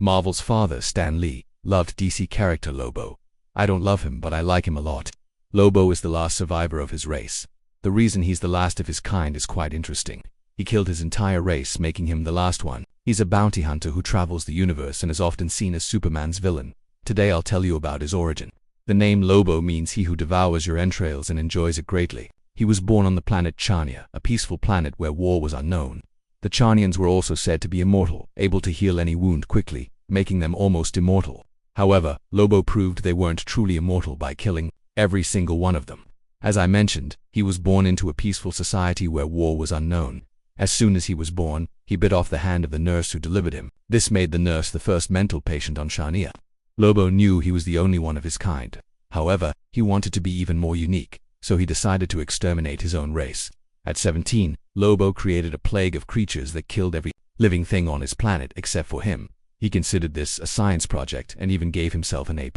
Marvel's father, Stan Lee, loved DC character Lobo. I don't love him, but I like him a lot. Lobo is the last survivor of his race. The reason he's the last of his kind is quite interesting. He killed his entire race, making him the last one. He's a bounty hunter who travels the universe and is often seen as Superman's villain. Today I'll tell you about his origin. The name Lobo means he who devours your entrails and enjoys it greatly. He was born on the planet Charnia, a peaceful planet where war was unknown. The Charnians were also said to be immortal, able to heal any wound quickly, making them almost immortal. However, Lobo proved they weren't truly immortal by killing every single one of them. As I mentioned, he was born into a peaceful society where war was unknown. As soon as he was born, he bit off the hand of the nurse who delivered him. This made the nurse the first mental patient on Charnia. Lobo knew he was the only one of his kind. However, he wanted to be even more unique, so he decided to exterminate his own race. At 17, Lobo created a plague of creatures that killed every living thing on his planet except for him. He considered this a science project and even gave himself an A+.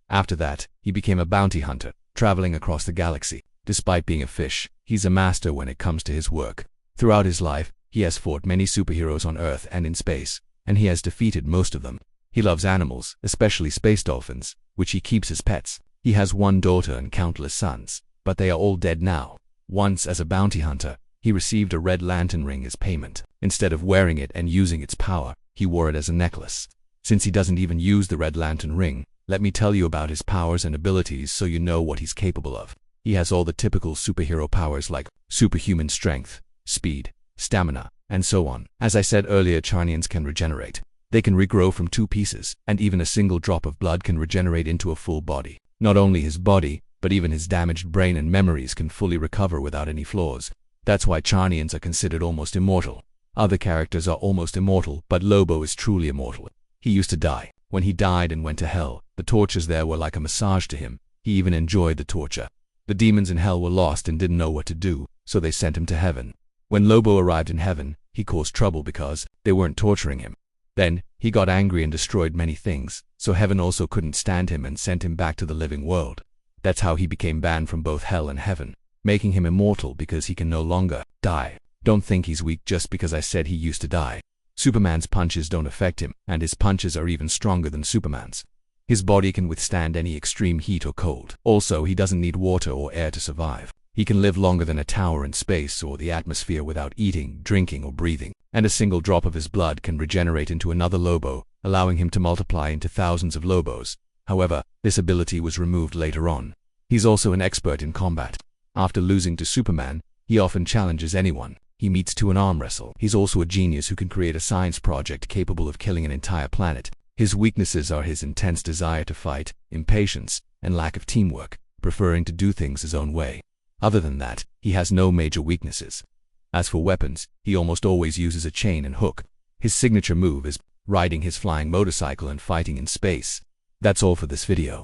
After that, he became a bounty hunter, traveling across the galaxy. Despite being a fish, he's a master when it comes to his work. Throughout his life, he has fought many superheroes on Earth and in space, and he has defeated most of them. He loves animals, especially space dolphins, which he keeps as pets. He has one daughter and countless sons, but they are all dead now. Once, as a bounty hunter, he received a red lantern ring as payment. Instead of wearing it and using its power, he wore it as a necklace. Since he doesn't even use the red lantern ring, let me tell you about his powers and abilities so you know what he's capable of. He has all the typical superhero powers like superhuman strength, speed, stamina, and so on. As I said earlier, Charnians can regenerate. They can regrow from 2 pieces, and even a single drop of blood can regenerate into a full body. Not only his body, but even his damaged brain and memories can fully recover without any flaws. That's why Charnians are considered almost immortal. Other characters are almost immortal, but Lobo is truly immortal. He used to die. When he died and went to hell, the tortures there were like a massage to him. He even enjoyed the torture. The demons in hell were lost and didn't know what to do, so they sent him to heaven. When Lobo arrived in heaven, he caused trouble because they weren't torturing him. Then, he got angry and destroyed many things, so heaven also couldn't stand him and sent him back to the living world. That's how he became banned from both hell and heaven, making him immortal because he can no longer die. Don't think he's weak just because I said he used to die. Superman's punches don't affect him, and his punches are even stronger than Superman's. His body can withstand any extreme heat or cold. Also, he doesn't need water or air to survive. He can live longer than a tower in space or the atmosphere without eating, drinking, or breathing. And a single drop of his blood can regenerate into another Lobo, allowing him to multiply into thousands of Lobos. However, this ability was removed later on. He's also an expert in combat. After losing to Superman, he often challenges anyone he meets to an arm wrestle. He's also a genius who can create a science project capable of killing an entire planet. His weaknesses are his intense desire to fight, impatience, and lack of teamwork, preferring to do things his own way. Other than that, he has no major weaknesses. As for weapons, he almost always uses a chain and hook. His signature move is riding his flying motorcycle and fighting in space. That's all for this video.